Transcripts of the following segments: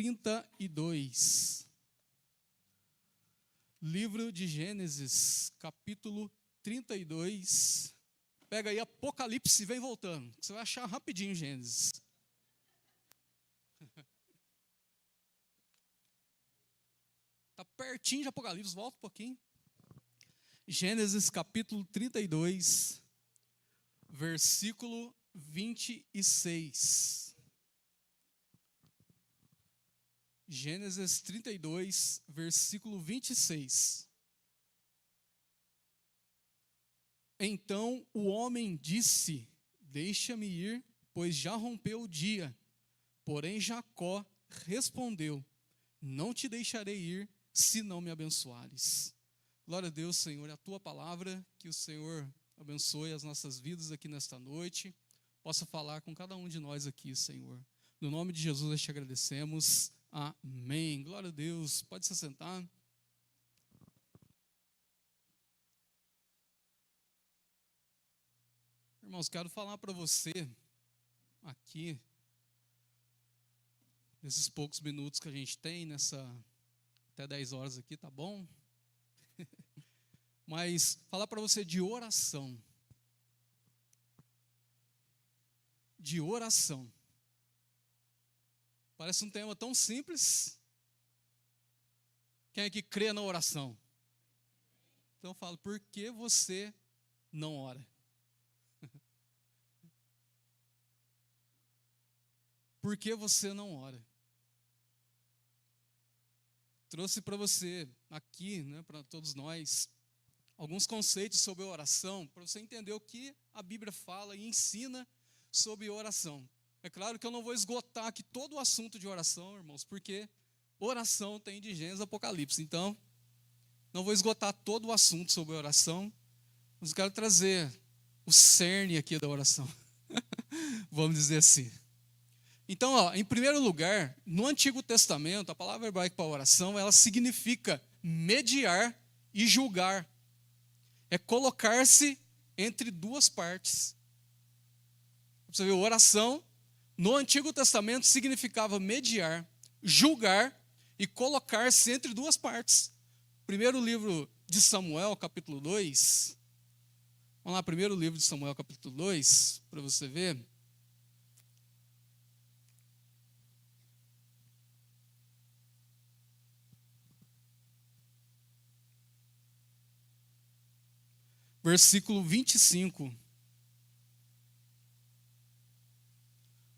32. Livro de Gênesis, capítulo 32. Pega aí Apocalipse e vem voltando. Você vai achar rapidinho Gênesis. Está pertinho de Apocalipse, volta um pouquinho. Gênesis capítulo 32, versículo 26. Gênesis 32, versículo 26. Então o homem disse: deixa-me ir, pois já rompeu o dia. Porém Jacó respondeu: não te deixarei ir, se não me abençoares. Glória a Deus, Senhor, é a tua palavra, que o Senhor abençoe as nossas vidas aqui nesta noite, possa falar com cada um de nós aqui, Senhor. No nome de Jesus nós te agradecemos. Amém. Glória a Deus. Pode se sentar. Irmãos, quero falar para você aqui, nesses poucos minutos que a gente tem, até 10 horas aqui, tá bom? Mas falar para você de oração. De oração. Parece um tema tão simples. Quem é que crê na oração? Então eu falo, por que você não ora? Por que você não ora? Trouxe para você aqui, para todos nós, alguns conceitos sobre oração, para você entender o que a Bíblia fala e ensina sobre oração. É claro que eu não vou esgotar aqui todo o assunto de oração, irmãos, porque oração tem de Gênesis a Apocalipse. Então, não vou esgotar todo o assunto sobre oração, mas eu quero trazer o cerne aqui da oração. Vamos dizer assim. Então, em primeiro lugar, no Antigo Testamento, a palavra hebraica para oração, ela significa mediar e julgar. É colocar-se entre duas partes. Você vê, oração, no Antigo Testamento, significava mediar, julgar e colocar-se entre duas partes. Primeiro livro de Samuel, capítulo 2. Vamos lá, primeiro livro de Samuel, capítulo 2, para você ver. Versículo 25.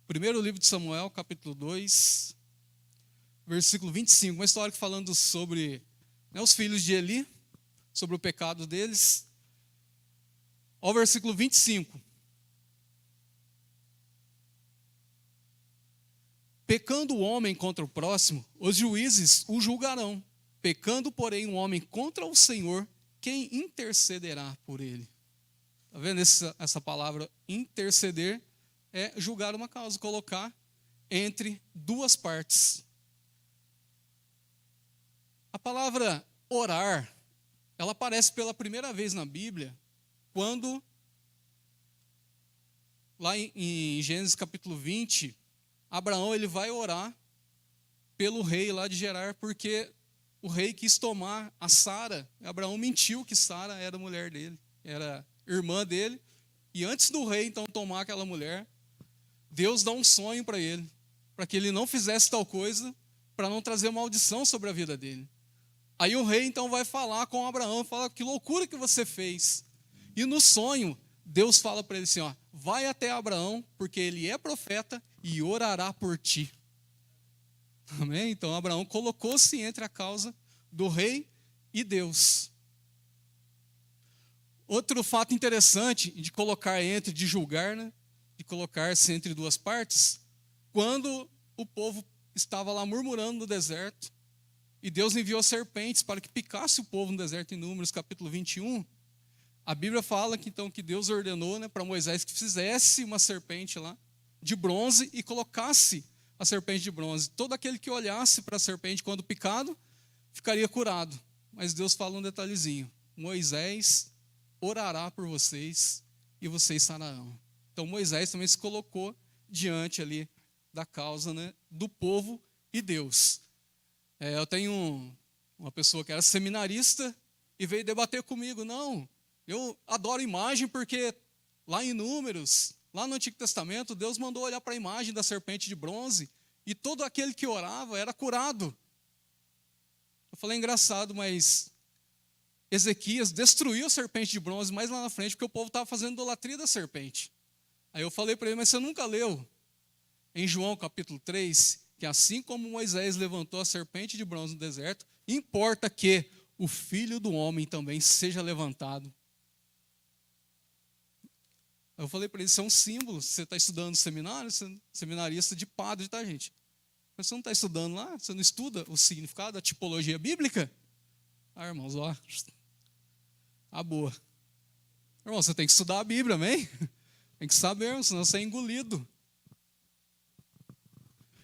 Primeiro livro de Samuel, capítulo 2, versículo 25. Uma história falando sobre os filhos de Eli, sobre o pecado deles. Ao versículo 25. Pecando o homem contra o próximo, os juízes o julgarão. Pecando, porém, o homem contra o Senhor, quem intercederá por ele? Está vendo essa palavra interceder? É julgar uma causa, colocar entre duas partes. A palavra orar, ela aparece pela primeira vez na Bíblia, quando, lá em Gênesis capítulo 20, Abraão ele vai orar pelo rei lá de Gerar, porque o rei quis tomar a Sara. Abraão mentiu que Sara era a mulher dele, era irmã dele. E antes do rei, então, tomar aquela mulher, Deus dá um sonho para ele, para que ele não fizesse tal coisa, para não trazer maldição sobre a vida dele. Aí o rei, então, vai falar com Abraão, fala, que loucura que você fez. E no sonho, Deus fala para ele assim, vai até Abraão, porque ele é profeta e orará por ti. Amém? Então Abraão colocou-se entre a causa do rei e Deus. Outro fato interessante de colocar de julgar, de colocar-se entre duas partes, quando o povo estava lá murmurando no deserto, e Deus enviou serpentes para que picasse o povo no deserto, em Números capítulo 21, a Bíblia fala que então que Deus ordenou para Moisés que fizesse uma serpente lá, de bronze, e colocasse a serpente de bronze. Todo aquele que olhasse para a serpente quando picado, ficaria curado. Mas Deus fala um detalhezinho: Moisés orará por vocês e vocês sararão. Então Moisés também se colocou diante ali da causa, do povo e Deus. Eu tenho uma pessoa que era seminarista e veio debater comigo. Não, eu adoro imagem porque lá em Números, lá no Antigo Testamento, Deus mandou olhar para a imagem da serpente de bronze e todo aquele que orava era curado. Eu falei, engraçado, mas Ezequias destruiu a serpente de bronze mais lá na frente porque o povo estava fazendo idolatria da serpente. Aí eu falei para ele, mas você nunca leu em João capítulo 3, que assim como Moisés levantou a serpente de bronze no deserto, importa que o Filho do Homem também seja levantado. Eu falei para ele, isso é um símbolo. Você está estudando no seminário, você é seminarista de padre, tá, gente? Mas você não está estudando lá? Você não estuda o significado, a tipologia bíblica? Ah, irmãos, ó, boa. Irmão, você tem que estudar a Bíblia, amém? Tem que saber, senão você é engolido.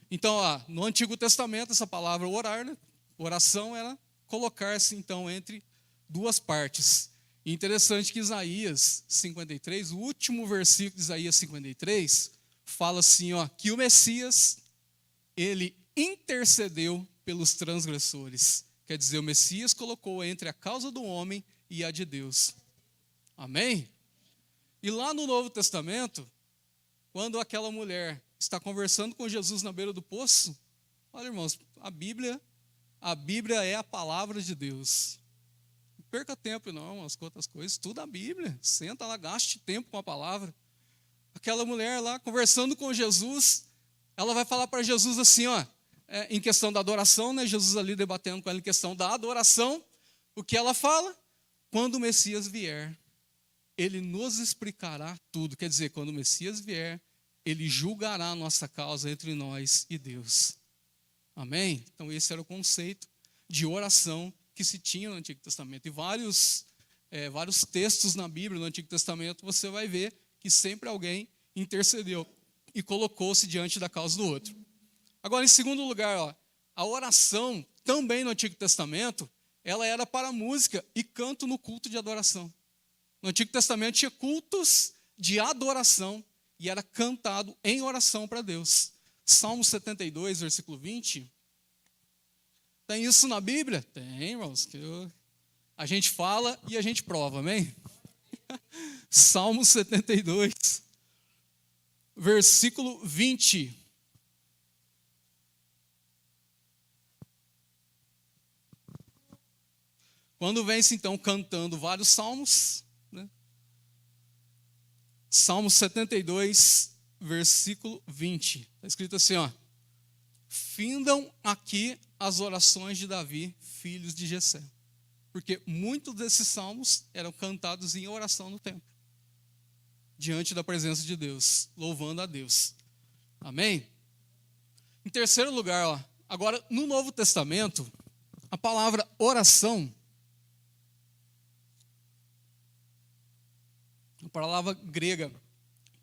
Então, no Antigo Testamento, essa palavra orar, né? Oração era colocar-se, então, entre duas partes. E interessante que Isaías 53, o último versículo de Isaías 53, fala assim, que o Messias, ele intercedeu pelos transgressores. Quer dizer, o Messias colocou entre a causa do homem e a de Deus. Amém? E lá no Novo Testamento, quando aquela mulher está conversando com Jesus na beira do poço, olha, irmãos, a Bíblia é a palavra de Deus. Não perca tempo não, as outras coisas, tudo a Bíblia. Senta lá, gaste tempo com a palavra. Aquela mulher lá conversando com Jesus, ela vai falar para Jesus assim, em questão da adoração, né? Jesus ali debatendo com ela em questão da adoração. O que ela fala? Quando o Messias vier, ele nos explicará tudo. Quer dizer, quando o Messias vier, ele julgará a nossa causa entre nós e Deus. Amém? Então esse era o conceito de oração que se tinha no Antigo Testamento. E vários textos na Bíblia, no Antigo Testamento, você vai ver que sempre alguém intercedeu e colocou-se diante da causa do outro. Agora, em segundo lugar, a oração, também no Antigo Testamento, ela era para música e canto no culto de adoração. No Antigo Testamento tinha cultos de adoração e era cantado em oração para Deus. Salmo 72, versículo 20. Tem isso na Bíblia? Tem, irmãos. A gente fala e a gente prova, amém? Salmo 72, versículo 20. Quando vem-se então cantando vários salmos, né? Salmo 72, versículo 20. Está escrito assim, findam aqui as orações de Davi, filhos de Jessé. Porque muitos desses salmos eram cantados em oração no templo, diante da presença de Deus, louvando a Deus. Amém? Em terceiro lugar, agora no Novo Testamento, a palavra oração, a palavra grega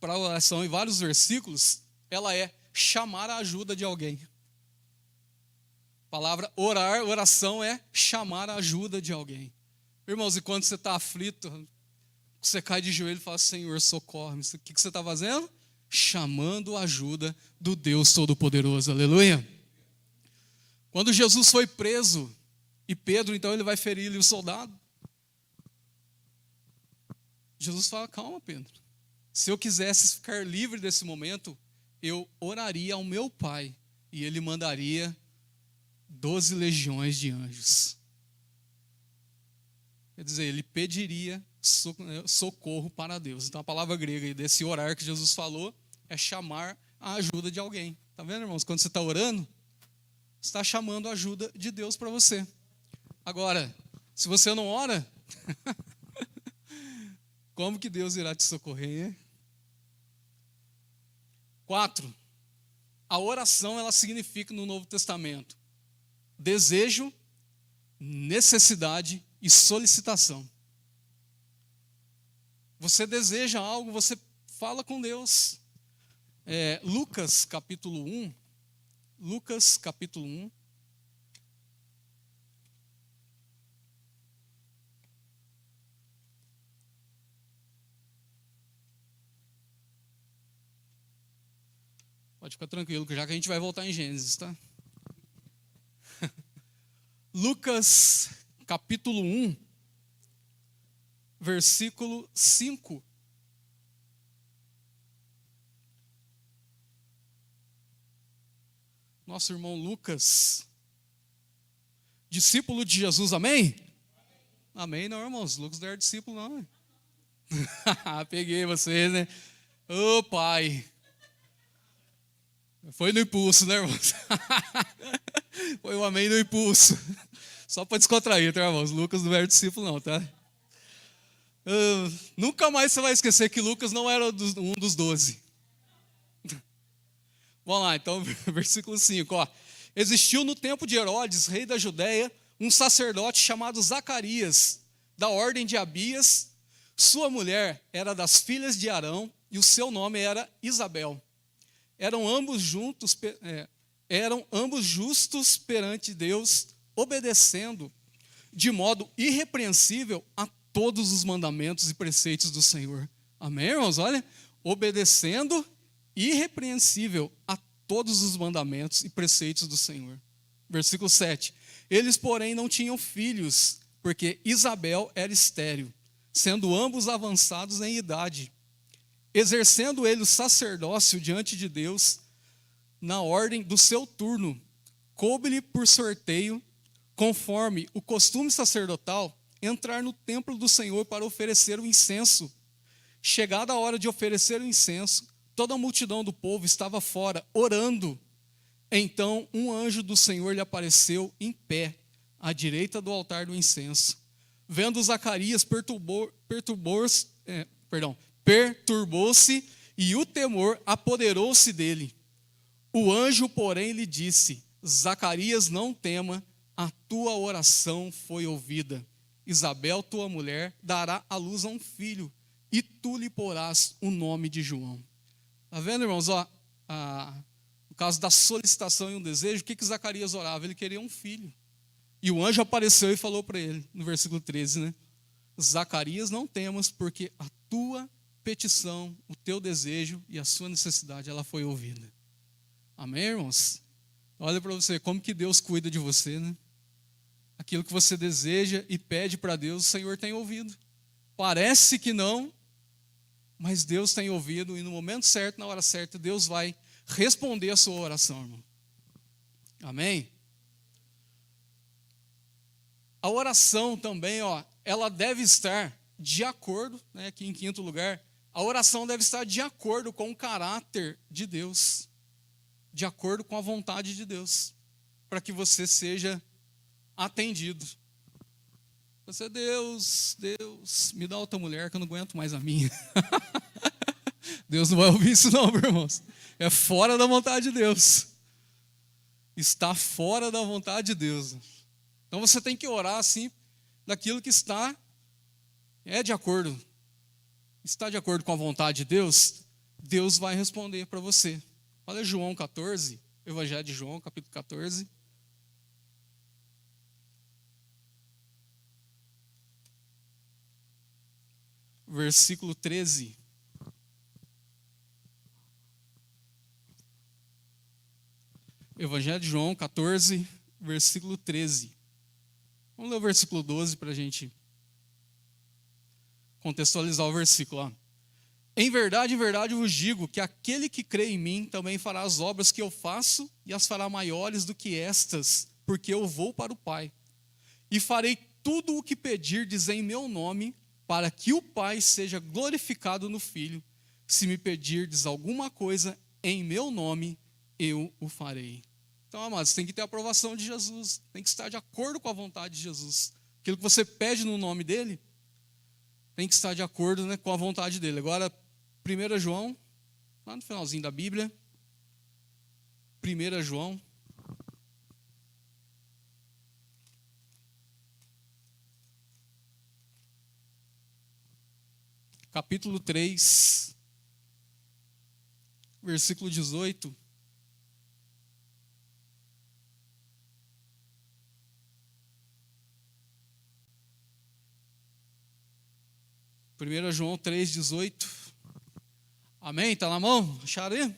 para oração em vários versículos, ela é chamar a ajuda de alguém. A palavra orar, oração é chamar a ajuda de alguém. Irmãos, e quando você está aflito, você cai de joelho e fala, Senhor, socorre-me. O que você está fazendo? Chamando a ajuda do Deus Todo-Poderoso. Aleluia. Quando Jesus foi preso, e Pedro, então, ele vai ferir o soldado, Jesus fala, calma, Pedro. Se eu quisesse ficar livre desse momento, eu oraria ao meu Pai, e Ele mandaria 12 legiões de anjos. Quer dizer, Ele pediria socorro para Deus. Então a palavra grega desse orar que Jesus falou é chamar a ajuda de alguém. Está vendo, irmãos? Quando você está orando, você está chamando a ajuda de Deus para você. Agora, se você não ora, como que Deus irá te socorrer? 4. A oração, ela significa no Novo Testamento desejo, necessidade e solicitação. Você deseja algo, você fala com Deus. Lucas capítulo 1. Lucas capítulo 1. Pode ficar tranquilo, já que a gente vai voltar em Gênesis, tá? Lucas, capítulo 1, versículo 5. Nosso irmão Lucas, discípulo de Jesus, amém? Amém, não, irmãos, Lucas não era discípulo, não. Peguei vocês, né? Ô, pai. Foi no impulso, né, irmãos? Foi o amém no impulso. Só para descontrair, tá, irmãos? Lucas não era discípulo, não, tá? Nunca mais você vai esquecer que Lucas não era um dos 12. Vamos lá, então, versículo 5. Ó. Existiu no tempo de Herodes, rei da Judéia, um sacerdote chamado Zacarias, da ordem de Abias. Sua mulher era das filhas de Arão e o seu nome era Isabel. Eram ambos justos perante Deus, obedecendo de modo irrepreensível a todos os mandamentos e preceitos do Senhor. Amém, irmãos? Olha, obedecendo irrepreensível a todos os mandamentos e preceitos do Senhor. Versículo 7. Eles, porém, não tinham filhos, porque Isabel era estéril, sendo ambos avançados em idade. Exercendo ele o sacerdócio diante de Deus, na ordem do seu turno, coube-lhe por sorteio, conforme o costume sacerdotal, entrar no templo do Senhor para oferecer o incenso. Chegada a hora de oferecer o incenso, toda a multidão do povo estava fora, orando. Então um anjo do Senhor lhe apareceu em pé, à direita do altar do incenso. Vendo Zacarias, perturbou-se e o temor apoderou-se dele. O anjo, porém, lhe disse: Zacarias, não tema, a tua oração foi ouvida. Isabel, tua mulher, dará à luz a um filho, e tu lhe porás o nome de João. Está vendo, irmãos? No caso da solicitação e um desejo, o que Zacarias orava? Ele queria um filho. E o anjo apareceu e falou para ele, no versículo 13, né? Zacarias, não temas, porque a tua petição, o teu desejo e a sua necessidade, ela foi ouvida. Amém, irmãos? Olha para você, como que Deus cuida de você, né? Aquilo que você deseja e pede para Deus, o Senhor tem ouvido. Parece que não, mas Deus tem ouvido, e no momento certo, na hora certa, Deus vai responder a sua oração, irmão. Amém? A oração também, ela deve estar de acordo, né, aqui em quinto lugar, a oração deve estar de acordo com o caráter de Deus, de acordo com a vontade de Deus, para que você seja atendido. Você, Deus, me dá outra mulher que eu não aguento mais a minha. Deus não vai ouvir isso não, meus irmãos. É fora da vontade de Deus. Está fora da vontade de Deus. Então você tem que orar assim, daquilo que está de acordo. Está de acordo com a vontade de Deus, Deus vai responder para você. Olha João 14, Evangelho de João, capítulo 14. Versículo 13. Evangelho de João 14, versículo 13. Vamos ler o versículo 12 para a gente contextualizar o versículo. Em verdade vos digo que aquele que crê em mim também fará as obras que eu faço e as fará maiores do que estas, porque eu vou para o Pai. E farei tudo o que pedirdes em meu nome, para que o Pai seja glorificado no Filho. Se me pedirdes alguma coisa em meu nome, eu o farei. Então, amados, tem que ter a aprovação de Jesus, tem que estar de acordo com a vontade de Jesus. Aquilo que você pede no nome dele, tem que estar de acordo, né, com a vontade dele. Agora, 1 João, lá no finalzinho da Bíblia, 1 João, capítulo 3, versículo 18. João 3,18. Amém? Está na mão? Acharam aí?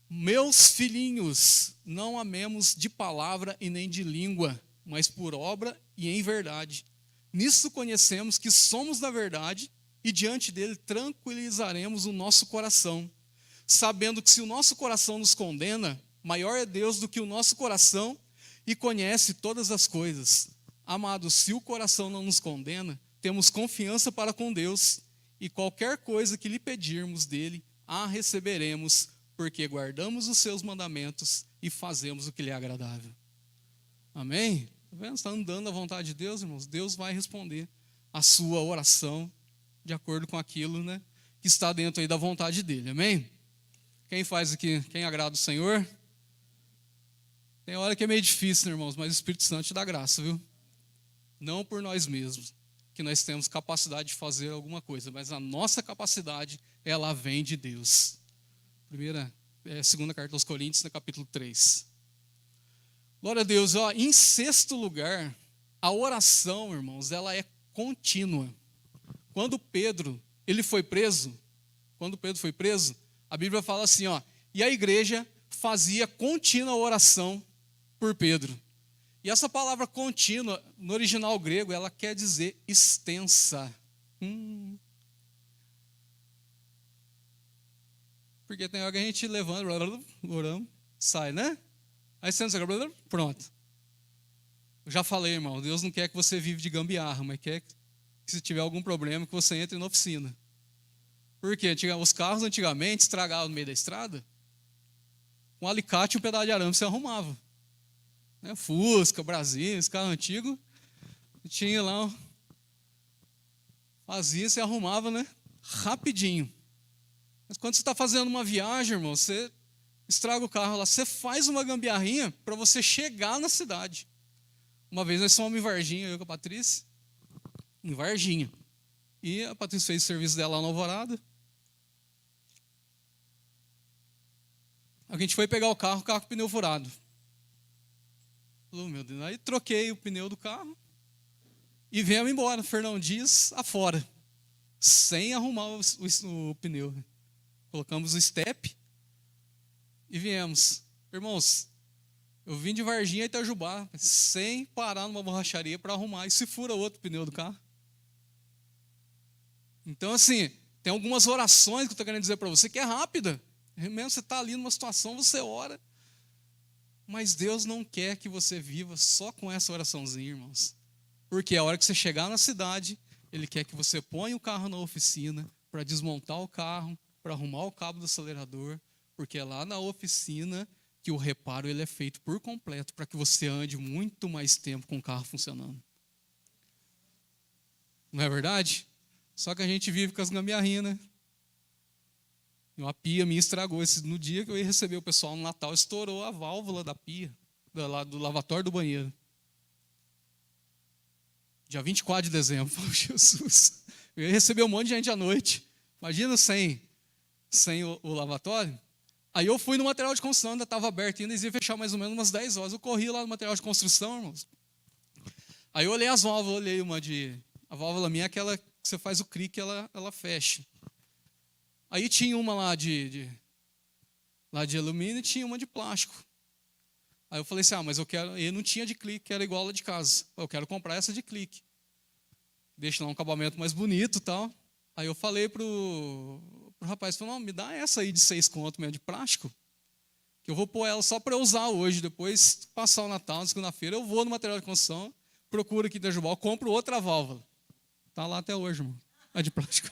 Meus filhinhos, não amemos de palavra e nem de língua, mas por obra e em verdade. Nisso conhecemos que somos da verdade e diante dele tranquilizaremos o nosso coração, sabendo que se o nosso coração nos condena, maior é Deus do que o nosso coração e conhece todas as coisas. Amados, se o coração não nos condena, temos confiança para com Deus e qualquer coisa que lhe pedirmos dele, a receberemos, porque guardamos os seus mandamentos e fazemos o que lhe é agradável. Amém? Está vendo? Está andando à vontade de Deus, irmãos? Deus vai responder a sua oração de acordo com aquilo, né, que está dentro aí da vontade dele. Amém? Quem faz aqui? Quem agrada o Senhor? Tem hora que é meio difícil, né, irmãos? Mas o Espírito Santo te dá graça, viu? Não por nós mesmos, que nós temos capacidade de fazer alguma coisa, mas a nossa capacidade, ela vem de Deus. Segunda carta aos Coríntios, no capítulo 3. Glória a Deus. Ó, em sexto lugar, a oração, irmãos, ela é contínua. Quando Pedro foi preso, a Bíblia fala assim, ó, e a igreja fazia contínua oração por Pedro. E essa palavra contínua, no original grego, ela quer dizer extensa. Porque tem hora que a gente levanta, oramos, sai, né? Aí você pronto. Eu já falei, irmão, Deus não quer que você vive de gambiarra, mas quer que se tiver algum problema, que você entre na oficina. Por quê? Os carros antigamente estragavam no meio da estrada, um alicate e um pedaço de arame você arrumava. Né? Fusca, Brasil, esse carro antigo, tinha lá, fazia, você arrumava, né? Rapidinho. Mas quando você está fazendo uma viagem, irmão, você estraga o carro lá, você faz uma gambiarrinha para você chegar na cidade. Uma vez nós fomos em Varginha, eu com a Patrícia, em Varginha. E a Patrícia fez o serviço dela lá na Alvorada. A gente foi pegar o carro com o pneu furado. Falou, meu Deus. Aí troquei o pneu do carro e viemos embora, Fernão Dias afora, sem arrumar o pneu. Colocamos o step e viemos. Irmãos, eu vim de Varginha a Itajubá, sem parar numa borracharia para arrumar. E se fura outro pneu do carro? Então, assim, tem algumas orações que eu estou querendo dizer para você que é rápida. Mesmo você está ali numa situação, você ora. Mas Deus não quer que você viva só com essa oraçãozinha, irmãos. Porque a hora que você chegar na cidade, Ele quer que você ponha o carro na oficina para desmontar o carro, para arrumar o cabo do acelerador, porque é lá na oficina que o reparo ele é feito por completo, para que você ande muito mais tempo com o carro funcionando. Não é verdade? Só que a gente vive com as gambiarrinhas, né? Uma pia minha estragou. No dia que eu ia receber o pessoal no Natal, estourou a válvula da pia, do lavatório do banheiro. Dia 24 de dezembro, Jesus. Eu ia receber um monte de gente à noite. Imagina sem o lavatório. Aí eu fui no material de construção, ainda estava aberto, ainda ia fechar mais ou menos umas 10 horas. Eu corri lá no material de construção, irmãos. Aí eu olhei as válvulas, a válvula minha é aquela que você faz o clique, ela fecha. Aí tinha uma lá de alumínio e tinha uma de plástico. Aí eu falei assim, mas eu quero, e não tinha de clique, era igual a de casa. Eu quero comprar essa de clique. Deixa lá um acabamento mais bonito e tal. Aí eu falei pro rapaz, falou, não, me dá essa aí de 6 conto mesmo, de plástico, que eu vou pôr ela só para usar hoje, depois passar o Natal, na segunda-feira, eu vou no material de construção, procuro aqui em Itajubá, compro outra válvula. Está lá até hoje, irmão, a de plástico.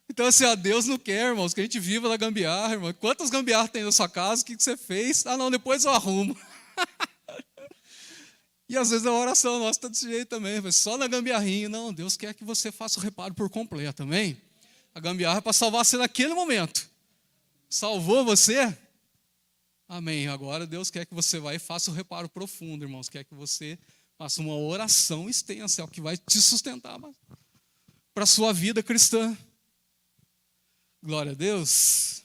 Então, assim, Deus não quer, irmãos, que a gente viva na gambiarra, irmão. Quantas gambiarras tem na sua casa? O que você fez? Ah, não, depois eu arrumo. E às vezes a oração nossa está desse jeito também, só na gambiarrinha. Não, Deus quer que você faça o reparo por completo, amém? A gambiarra é para salvar você naquele momento. Salvou você? Amém. Agora Deus quer que você vá e faça o reparo profundo, irmãos. Quer que você faça uma oração extensa, é o que vai te sustentar para a sua vida cristã. Glória a Deus.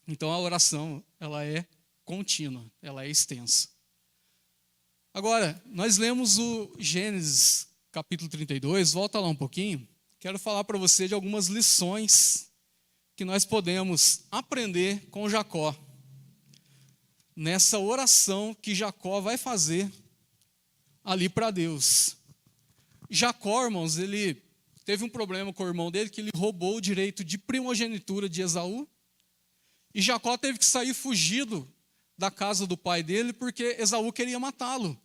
Então a oração, ela é contínua, ela é extensa. Agora, nós lemos o Gênesis, capítulo 32, volta lá um pouquinho. Quero falar para você de algumas lições que nós podemos aprender com Jacó. nessa oração que Jacó vai fazer ali para Deus. Jacó, irmãos, ele teve um problema com o irmão dele, que ele roubou o direito de primogenitura de Esaú, e Jacó teve que sair fugido da casa do pai dele, porque Esaú queria matá-lo.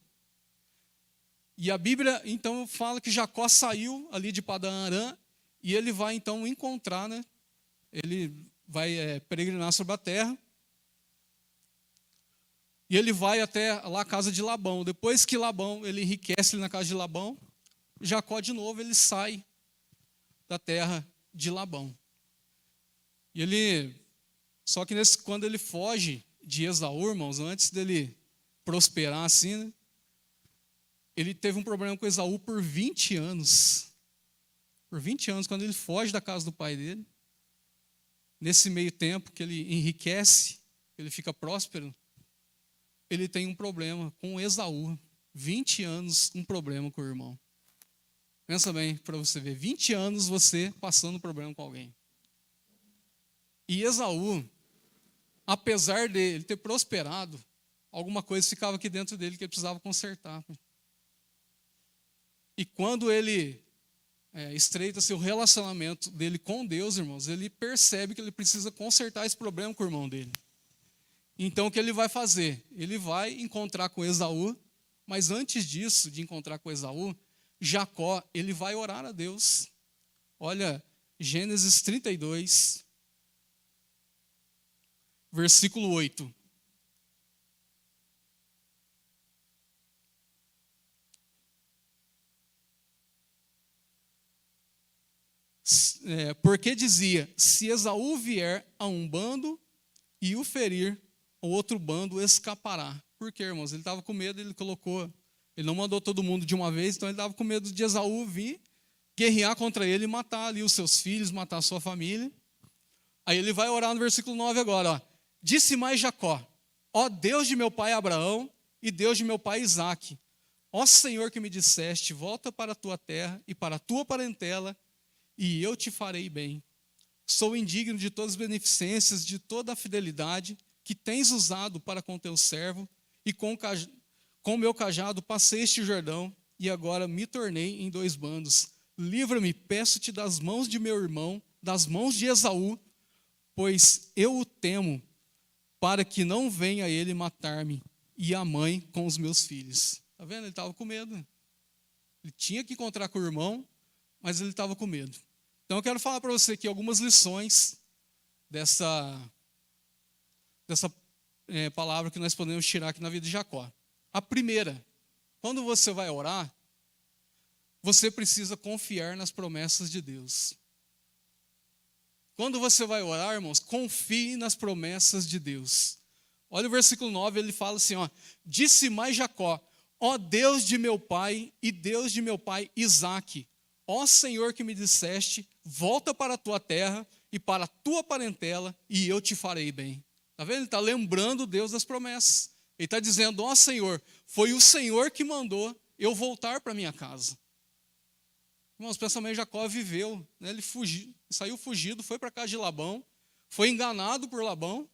E a Bíblia, então, fala que Jacó saiu ali de Padã Arã, e ele vai, então, encontrar, né? Ele vai peregrinar sobre a terra, e ele vai até lá a casa de Labão. Depois que Labão, ele enriquece na casa de Labão, Jacó, de novo, ele sai da terra de Labão. E ele, só que quando ele foge de Esaú, irmãos, antes dele prosperar assim, né, ele teve um problema com Esaú por 20 anos. Por 20 anos, quando ele foge da casa do pai dele, nesse meio tempo que ele enriquece, ele fica próspero, ele tem um problema com Esaú. 20 anos, um problema com o irmão. Pensa bem, para você ver, 20 anos você passando problema com alguém. E Esaú, apesar dele ter prosperado, alguma coisa ficava aqui dentro dele que ele precisava consertar. E quando ele estreita seu relacionamento dele com Deus, irmãos, ele percebe que ele precisa consertar esse problema com o irmão dele. Então, o que ele vai fazer? Ele vai encontrar com Esaú, mas antes disso, de encontrar com Esaú, Jacó, ele vai orar a Deus. Olha, Gênesis 32, versículo 8. Porque dizia, se Esaú vier a um bando e o ferir, o outro bando escapará. Por quê, irmãos? Ele estava com medo, ele não mandou todo mundo de uma vez, então ele estava com medo de Esaú vir, guerrear contra ele e matar ali os seus filhos, matar a sua família. Aí ele vai orar no versículo 9 agora, ó. Disse mais Jacó, ó Deus de meu pai Abraão e Deus de meu pai Isaque, ó Senhor que me disseste, volta para a tua terra e para a tua parentela, e eu te farei bem. Sou indigno de todas as beneficências, de toda a fidelidade que tens usado para com teu servo, e com o meu cajado passei este Jordão, e agora me tornei em 2 bandos. Livra-me, peço-te, das mãos de meu irmão, das mãos de Esaú, pois eu o temo, para que não venha ele matar-me, e a mãe com os meus filhos. Está vendo? Ele estava com medo. Ele tinha que encontrar com o irmão, mas ele estava com medo. Então eu quero falar para você aqui algumas lições dessa palavra que nós podemos tirar aqui na vida de Jacó. A primeira, quando você vai orar, você precisa confiar nas promessas de Deus. Quando você vai orar, irmãos, confie nas promessas de Deus. Olha o versículo 9, ele fala assim, ó, disse mais Jacó, ó Deus de meu pai e Deus de meu pai Isaque, ó Senhor que me disseste, volta para a tua terra e para a tua parentela, e eu te farei bem. Está vendo? Ele está lembrando Deus das promessas. Ele está dizendo, ó Senhor, foi o Senhor que mandou eu voltar para minha casa. Irmãos, pensamento Jacó viveu, né? Ele saiu fugido, foi para a casa de Labão, foi enganado por Labão.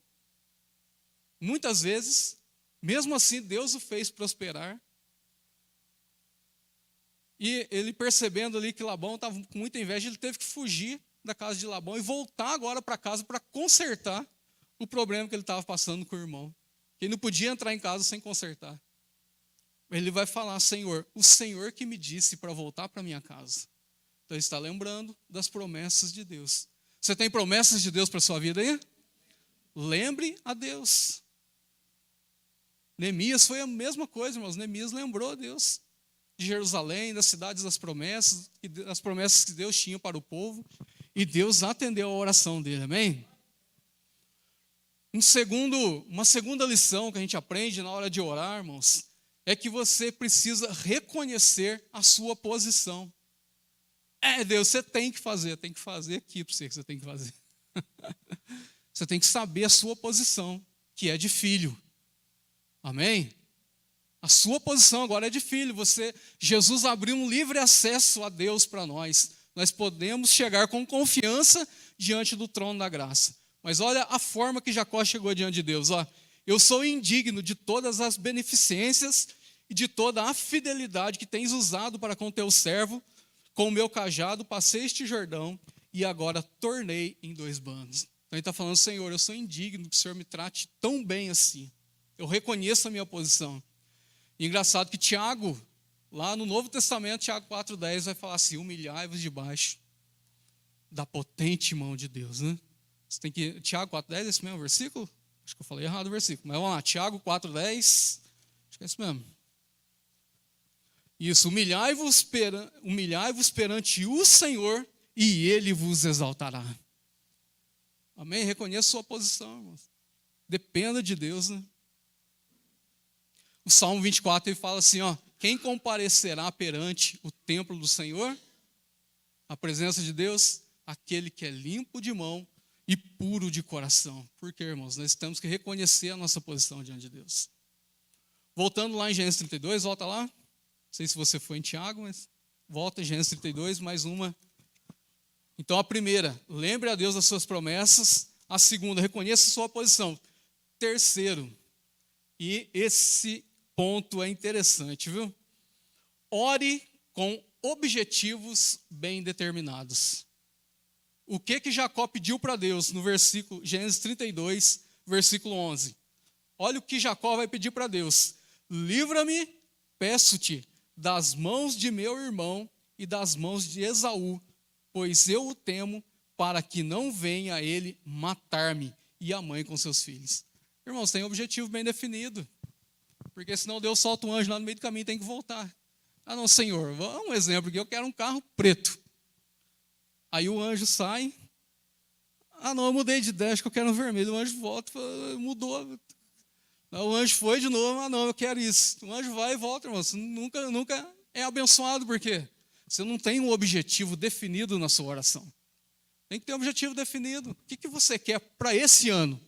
Muitas vezes, mesmo assim, Deus o fez prosperar. E ele percebendo ali que Labão estava com muita inveja, ele teve que fugir da casa de Labão e voltar agora para casa para consertar o problema que ele estava passando com o irmão. Ele não podia entrar em casa sem consertar. Ele vai falar, Senhor, o Senhor que me disse para voltar para minha casa. Então ele está lembrando das promessas de Deus. Você tem promessas de Deus para a sua vida aí? Lembre a Deus. Neemias foi a mesma coisa, irmãos. Neemias lembrou a Deus de Jerusalém, das cidades das promessas que Deus tinha para o povo. E Deus atendeu a oração dele, amém? Uma segunda lição que a gente aprende na hora de orar, irmãos, é que você precisa reconhecer a sua posição. Deus, você tem que fazer aqui para você que você tem que fazer. Você tem que saber a sua posição, que é de filho. Amém? A sua posição agora é de filho. Jesus abriu um livre acesso a Deus para nós. Nós podemos chegar com confiança diante do trono da graça. Mas olha a forma que Jacó chegou diante de Deus. Ó. eu sou indigno de todas as beneficências e de toda a fidelidade que tens usado para com teu servo. Com o meu cajado passei este Jordão e agora tornei em 2 bandos. Então ele está falando, Senhor, eu sou indigno que o Senhor me trate tão bem assim. Eu reconheço a minha posição. E engraçado que Tiago, lá no Novo Testamento, Tiago 4,10, vai falar assim, humilhai-vos debaixo da potente mão de Deus, né? Você tem que, Tiago 4,10 é esse mesmo versículo? Acho que eu falei errado o versículo, mas vamos lá, Tiago 4,10, acho que é esse mesmo. Isso, humilhai-vos perante o Senhor e Ele vos exaltará. Amém? Reconheça sua posição, irmãos. Dependa de Deus, né? O Salmo 24, ele fala assim, ó, quem comparecerá perante o templo do Senhor? A presença de Deus? Aquele que é limpo de mão e puro de coração. Por quê, irmãos? Nós temos que reconhecer a nossa posição diante de Deus. Voltando lá em Gênesis 32, volta lá. Não sei se você foi em Tiago, mas volta em Gênesis 32, mais uma. Então a primeira, lembre a Deus das suas promessas. A segunda, reconheça a sua posição. Terceiro, e esse ponto é interessante, viu? Ore com objetivos bem determinados. O que Jacó pediu para Deus no versículo, Gênesis 32, versículo 11. Olha o que Jacó vai pedir para Deus. Livra-me, peço-te, das mãos de meu irmão e das mãos de Esaú, pois eu o temo, para que não venha ele matar-me e a mãe com seus filhos. Irmãos, tem um objetivo bem definido, porque senão Deus solta um anjo lá no meio do caminho e tem que voltar. Ah não, Senhor, um exemplo aqui, eu quero um carro preto. Aí o anjo sai, ah não, eu mudei de ideia, acho que eu quero um vermelho. O anjo volta, mudou. O anjo foi de novo, ah não, eu quero isso. O anjo vai e volta, irmão. Você nunca é abençoado, por quê? Você não tem um objetivo definido na sua oração. Tem que ter um objetivo definido. O que você quer para esse ano?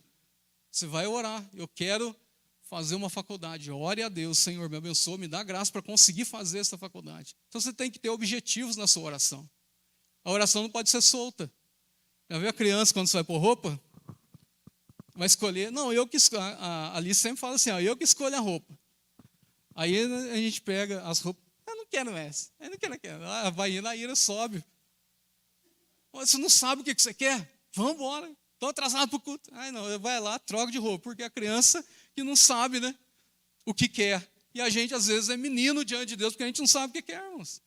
Você vai orar. Eu quero fazer uma faculdade. Ore a Deus, Senhor, me abençoe, me dá graça para conseguir fazer essa faculdade. Então você tem que ter objetivos na sua oração. A oração não pode ser solta. Já viu a criança quando você vai pôr roupa? Vai escolher. Não, eu que escolho. A Alice sempre fala assim, ó, eu que escolho a roupa. Aí a gente pega as roupas. Eu não quero essa. Eu não quero aquela. Vai indo, a ira sobe. Você não sabe o que você quer? Vamos embora. Estou atrasado para o culto. Ai, não, vai lá, troca de roupa. Porque a criança que não sabe, né, o que quer. E a gente, às vezes, é menino diante de Deus, porque a gente não sabe o que quer, irmãos.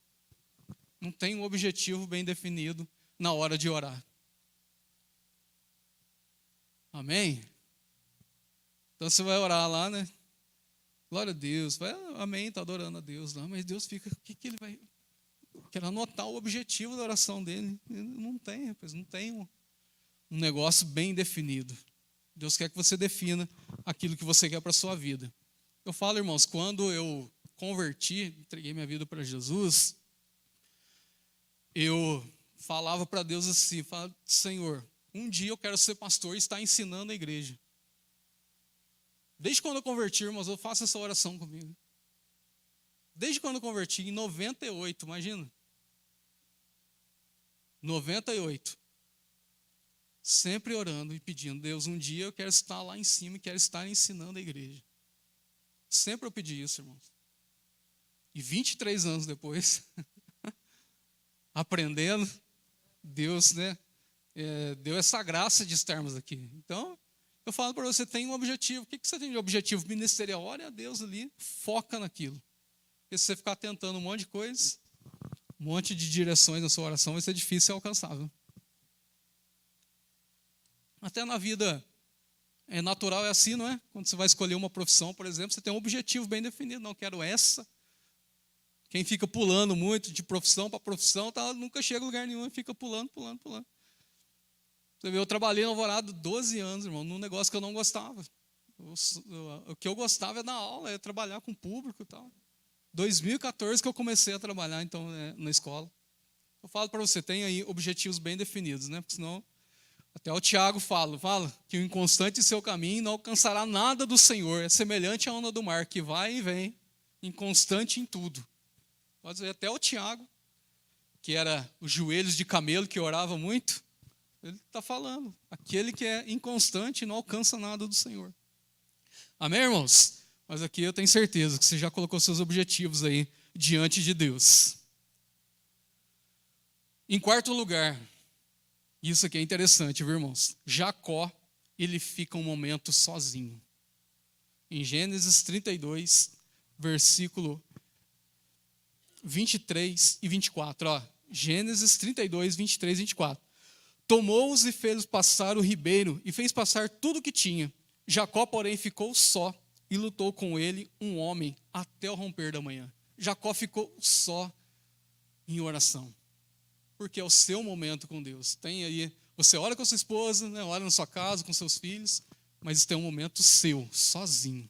Não tem um objetivo bem definido na hora de orar. Amém? Então você vai orar lá, né? Glória a Deus. Vai, amém, está adorando a Deus lá. Mas Deus fica, o que ele vai... Eu quero anotar o objetivo da oração dele. Não tem, rapaz, não tem um negócio bem definido. Deus quer que você defina aquilo que você quer para a sua vida. Eu falo, irmãos, quando eu converti, entreguei minha vida para Jesus, eu falava para Deus assim, falava, Senhor, um dia eu quero ser pastor e estar ensinando a igreja. Desde quando eu converti, irmãos, eu faço essa oração comigo. Desde quando eu converti, em 98, imagina. 98. Sempre orando e pedindo, Deus, um dia eu quero estar lá em cima e quero estar ensinando a igreja. Sempre eu pedi isso, irmãos. E 23 anos depois, aprendendo, Deus, né, deu essa graça de estarmos aqui. Então, eu falo para você, tem um objetivo. O que você tem de objetivo ministerial? Ore a Deus ali, foca naquilo. Porque se você ficar tentando um monte de coisa, um monte de direções na sua oração, vai ser difícil ser alcançável. Até na vida natural é assim, não é? Quando você vai escolher uma profissão, por exemplo, você tem um objetivo bem definido. Não, quero essa. Quem fica pulando muito de profissão para profissão, nunca chega a lugar nenhum e fica pulando. Você vê, eu trabalhei no Alvorada 12 anos, irmão, num negócio que eu não gostava. O que eu gostava é dar aula, é trabalhar com o público e tal. 2014 que eu comecei a trabalhar, então, na escola. Eu falo para você, tem aí objetivos bem definidos, né? Porque senão, até o Tiago fala que o inconstante em seu caminho não alcançará nada do Senhor. É semelhante à onda do mar, que vai e vem, inconstante em tudo. Pode dizer, até o Tiago, que era os joelhos de camelo, que orava muito, ele está falando, aquele que é inconstante não alcança nada do Senhor. Amém, irmãos? Mas aqui eu tenho certeza que você já colocou seus objetivos aí diante de Deus. Em quarto lugar, isso aqui é interessante, viu, irmãos? Jacó, ele fica um momento sozinho. Em Gênesis 32, versículo 23 e 24. Ó, Gênesis 32, 23 e 24. Tomou-os e fez passar o ribeiro, e fez passar tudo o que tinha. Jacó, porém, ficou só, e lutou com ele um homem até o romper da manhã. Jacó ficou só em oração, porque é o seu momento com Deus. Tem aí, você ora com a sua esposa, né, ora na sua casa, com seus filhos, mas tem um momento seu, sozinho.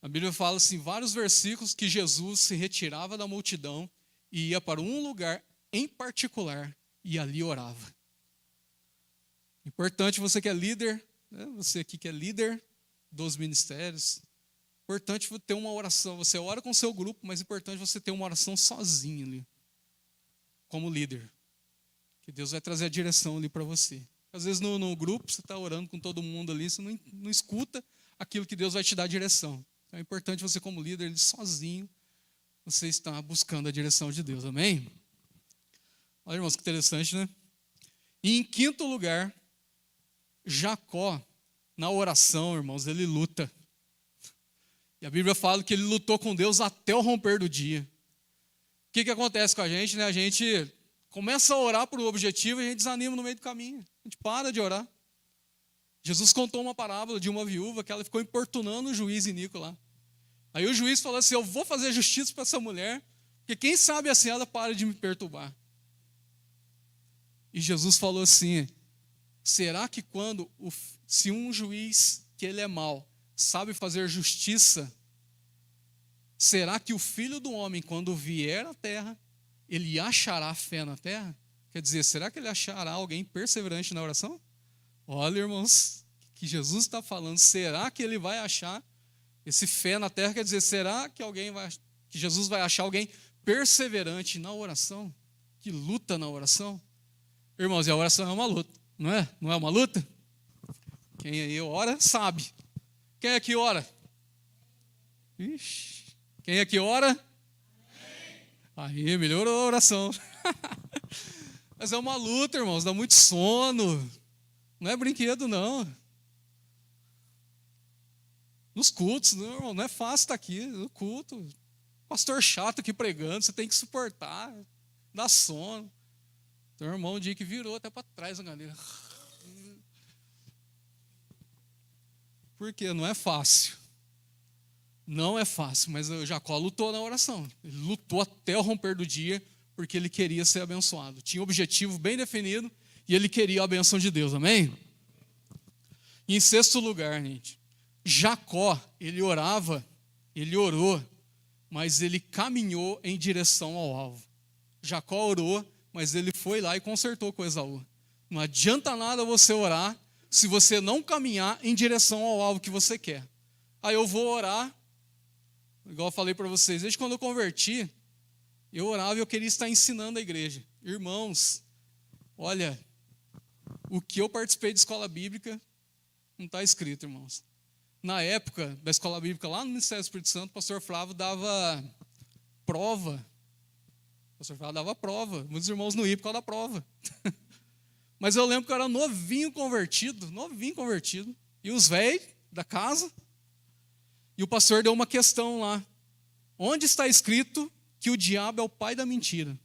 A Bíblia fala assim, vários versículos, que Jesus se retirava da multidão e ia para um lugar em particular e ali orava. Importante, você que é líder, né, você aqui que é líder dos ministérios, importante ter uma oração. Você ora com o seu grupo, mas é importante você ter uma oração sozinho ali, como líder. Que Deus vai trazer a direção ali para você. Às vezes no grupo, você está orando com todo mundo ali, você não escuta aquilo que Deus vai te dar a direção. Então é importante você, como líder, ele sozinho, você está buscando a direção de Deus. Amém? Olha, irmãos, que interessante, né? E em quinto lugar, Jacó, na oração, irmãos, ele luta. E a Bíblia fala que ele lutou com Deus até o romper do dia. O que acontece com a gente, né? A gente começa a orar por um objetivo e a gente desanima no meio do caminho. A gente para de orar. Jesus contou uma parábola de uma viúva que ela ficou importunando o juiz iníquo lá. Aí o juiz falou assim, eu vou fazer justiça para essa mulher, porque quem sabe assim ela para de me perturbar. E Jesus falou assim, será que se um juiz que ele é mau, sabe fazer justiça, será que o Filho do Homem, quando vier à terra, ele achará fé na terra? Quer dizer, será que ele achará alguém perseverante na oração? Olha, irmãos, que Jesus está falando, será que ele vai achar esse fé na terra? Quer dizer, será que Jesus vai achar alguém perseverante na oração, que luta na oração? Irmãos, e a oração é uma luta, não é? Não é uma luta? Quem aí ora, sabe. Quem aqui ora? Ixi. Quem aqui ora? Aí, melhorou a oração. Mas é uma luta, irmãos, dá muito sono. Não é brinquedo, não. Nos cultos, não, irmão, não é fácil estar aqui. No culto, pastor chato aqui pregando, você tem que suportar. Dá sono. Tem um irmão um dia que virou até para trás a galera. Por quê? Não é fácil. Não é fácil, mas Jacó lutou na oração. Ele lutou até o romper do dia, porque ele queria ser abençoado. Tinha um objetivo bem definido e ele queria a bênção de Deus, amém? E em sexto lugar, gente, Jacó, ele orou, mas ele caminhou em direção ao alvo. Jacó orou, mas ele foi lá e consertou com Esaú. Não adianta nada você orar se você não caminhar em direção ao alvo que você quer. Aí eu vou orar, igual eu falei para vocês, desde quando eu converti, eu orava e eu queria estar ensinando a igreja. Irmãos, olha, o que eu participei de escola bíblica não está escrito, irmãos. Na época da escola bíblica, lá no Ministério do Espírito Santo, o pastor Flávio dava prova. O pastor Flávio dava prova. Muitos irmãos não iam por causa da prova. Mas eu lembro que eu era novinho convertido. E os velhos da casa. E o pastor deu uma questão lá. Onde está escrito que o diabo é o pai da mentira?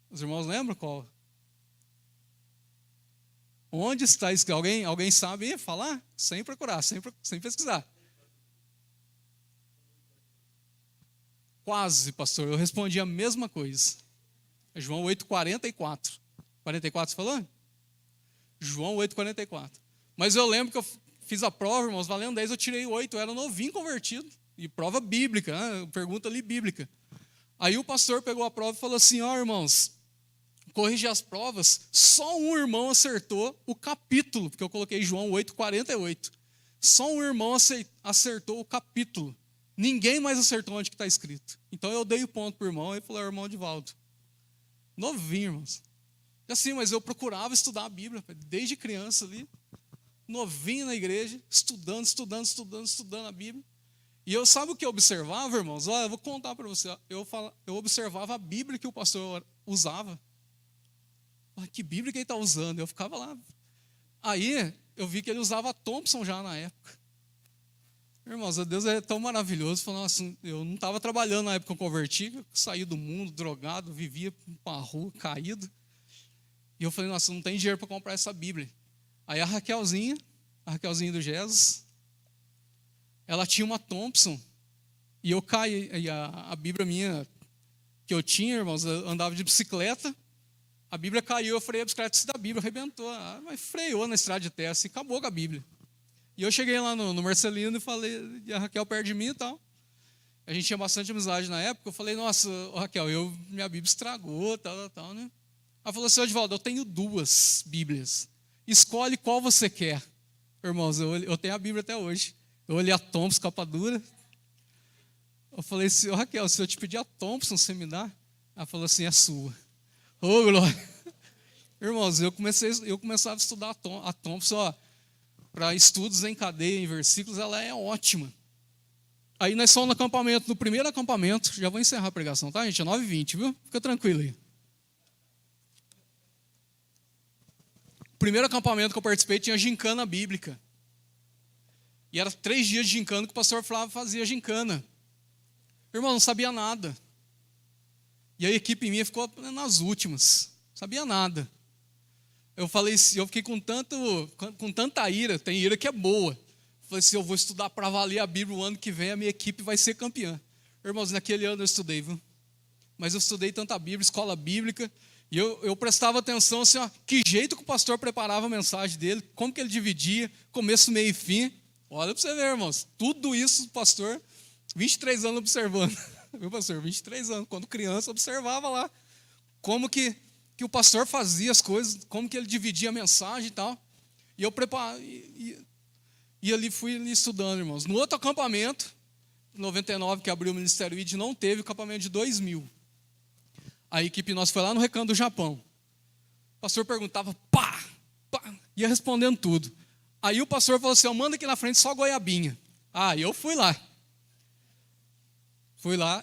Os irmãos lembram qual? Onde está escrito? Alguém sabe falar? Sem procurar, sem pesquisar. Quase, pastor. Eu respondi a mesma coisa. É João 8,44. 44 você falou? João 8,44. Mas eu lembro que eu fiz a prova, irmãos, valendo 10, eu tirei 8. Eu era novinho convertido. E prova bíblica, né? Pergunta ali bíblica. Aí o pastor pegou a prova e falou assim, irmãos, corrigir as provas, só um irmão acertou o capítulo, porque eu coloquei João 8,48. Só um irmão acertou o capítulo. Ninguém mais acertou onde que está escrito. Então eu dei o ponto para o irmão e falei, irmão Edivaldo. Novinho, irmãos. E assim, mas eu procurava estudar a Bíblia, desde criança ali. novinho na igreja, estudando a Bíblia. E eu, sabe o que eu observava, irmãos? Olha, eu vou contar para você. Eu observava a Bíblia que o pastor usava. Olha, que Bíblia que ele está usando? Eu ficava lá. Aí eu vi que ele usava a Thompson já na época. Irmãos, Deus é tão maravilhoso. Falei, nossa, eu não estava trabalhando na época que eu converti, eu saí do mundo, drogado, vivia para a rua, caído. E eu falei, nossa, não tem dinheiro para comprar essa Bíblia. Aí a Raquelzinha do Jesus, ela tinha uma Thompson. E eu caí, e a Bíblia minha que eu tinha, irmãos, eu andava de bicicleta. A Bíblia caiu, eu freiei a bicicleta da Bíblia, arrebentou. Mas freou na estrada de terra, assim, acabou com a Bíblia. E eu cheguei lá no Marcelino e falei, e a Raquel perto de mim e tal. A gente tinha bastante amizade na época. Eu falei, nossa, Raquel, minha Bíblia estragou, tal, né? Ela falou assim, Edivaldo, eu tenho 2 Bíblias. Escolhe qual você quer. Irmãos, eu tenho a Bíblia até hoje. Eu olhei a Thompson, capa dura. Eu falei assim, Raquel, se eu te pedir a Thompson, você me dá? Ela falou assim, é sua. Ô, glória. Irmãos, eu começava a estudar a Thompson, para estudos em cadeia, em versículos, ela é ótima. Aí nós fomos no acampamento, no primeiro acampamento, já vou encerrar a pregação, tá, gente? É 9h20, viu? Fica tranquilo aí. O primeiro acampamento que eu participei tinha gincana bíblica. E era 3 dias de gincana que o pastor Flávio fazia gincana. Irmão, não sabia nada. E a equipe minha ficou nas últimas. Não sabia nada. Eu fiquei com tanta ira, tem ira que é boa. Falei assim, eu vou estudar para valer a Bíblia o ano que vem, a minha equipe vai ser campeã. Irmãos, naquele ano eu estudei, viu? Mas eu estudei tanta Bíblia, escola bíblica, e eu prestava atenção assim, que jeito que o pastor preparava a mensagem dele, como que ele dividia, começo, meio e fim. Olha para você ver, irmãos, tudo isso o pastor, 23 anos observando. Viu, pastor? 23 anos, quando criança, observava lá como que o pastor fazia as coisas, como que ele dividia a mensagem e tal. E eu e ali fui estudando, irmãos. No outro acampamento, em 99, que abriu o Ministério ID, não teve o acampamento de 2000. A equipe nossa foi lá no Recanto do Japão. O pastor perguntava, pá, ia respondendo tudo. Aí o pastor falou assim, manda aqui na frente só goiabinha. E eu fui lá.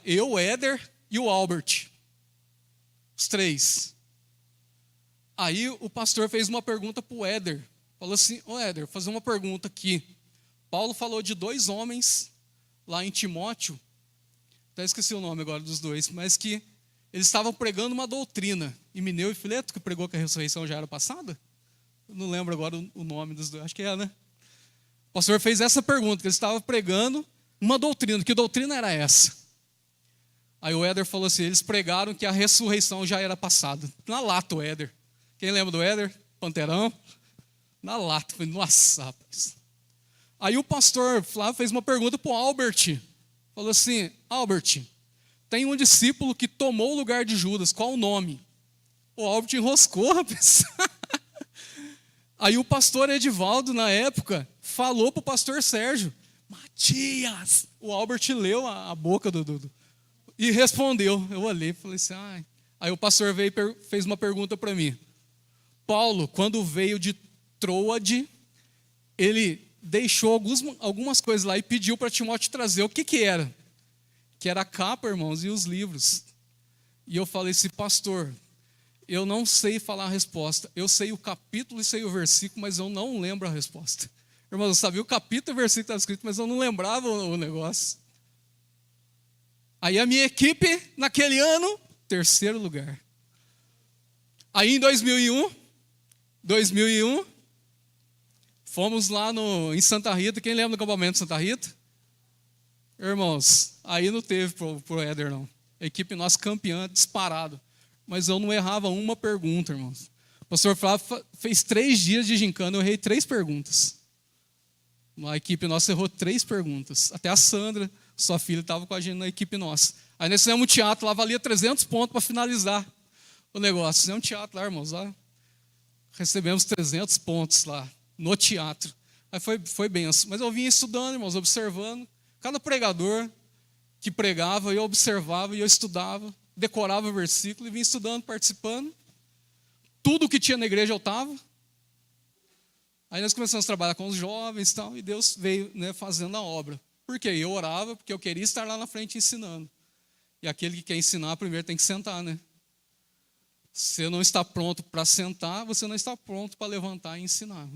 Eu, o Éder e o Albert. Os 3. Aí o pastor fez uma pergunta para o Éder. Falou assim, Éder, vou fazer uma pergunta aqui. Paulo falou de 2 homens lá em Timóteo. Até esqueci o nome agora dos 2. Mas que eles estavam pregando uma doutrina. Himeneu e Fileto, que pregou que a ressurreição já era passada. Eu não lembro agora o nome dos 2. Acho que é, né? O pastor fez essa pergunta, que eles estavam pregando uma doutrina. Que doutrina era essa? Aí o Éder falou assim, eles pregaram que a ressurreição já era passada. Na lata o Éder. Quem lembra do Éder? Panterão? Na lata. Falei, nossa, rapaz. Aí o pastor Flávio fez uma pergunta para o Albert. Falou assim, Albert, tem um discípulo que tomou o lugar de Judas, qual o nome? O Albert enroscou, rapaz. Aí o pastor Edivaldo, na época, falou para o pastor Sérgio, Matias. O Albert leu a boca e respondeu. Eu olhei e falei assim, Aí o pastor veio e fez uma pergunta para mim. Paulo, quando veio de Troade, ele deixou algumas coisas lá e pediu para Timóteo trazer. O que era? Que era a capa, irmãos, e os livros. E eu falei assim, pastor, eu não sei falar a resposta. Eu sei o capítulo e sei o versículo, mas eu não lembro a resposta. Irmãos, eu sabia o capítulo e o versículo que estava escrito, mas eu não lembrava o negócio. Aí a minha equipe, naquele ano, 3º lugar. Aí em 2001, fomos lá em Santa Rita. Quem lembra do acampamento de Santa Rita? Irmãos, aí não teve pro Éder, não. A equipe nossa campeã, disparado. Mas eu não errava uma pergunta, irmãos. O pastor Flávio fez 3 dias de gincana, eu errei 3 perguntas. A equipe nossa errou 3 perguntas. Até a Sandra, sua filha, estava com a gente na equipe nossa. Aí nós fizemos um teatro, lá valia 300 pontos para finalizar o negócio. Fizemos um teatro lá, irmãos. Lá recebemos 300 pontos lá, no teatro. Aí foi benção. Mas eu vinha estudando, irmãos, observando. Cada pregador que pregava, eu observava e eu estudava, decorava o versículo e vinha estudando, participando. Tudo que tinha na igreja eu estava. Aí nós começamos a trabalhar com os jovens e tal, e Deus veio, né, fazendo a obra. Por quê? Eu orava porque eu queria estar lá na frente ensinando. E aquele que quer ensinar primeiro tem que sentar, né? Se você não está pronto para sentar, você não está pronto para levantar e ensinar.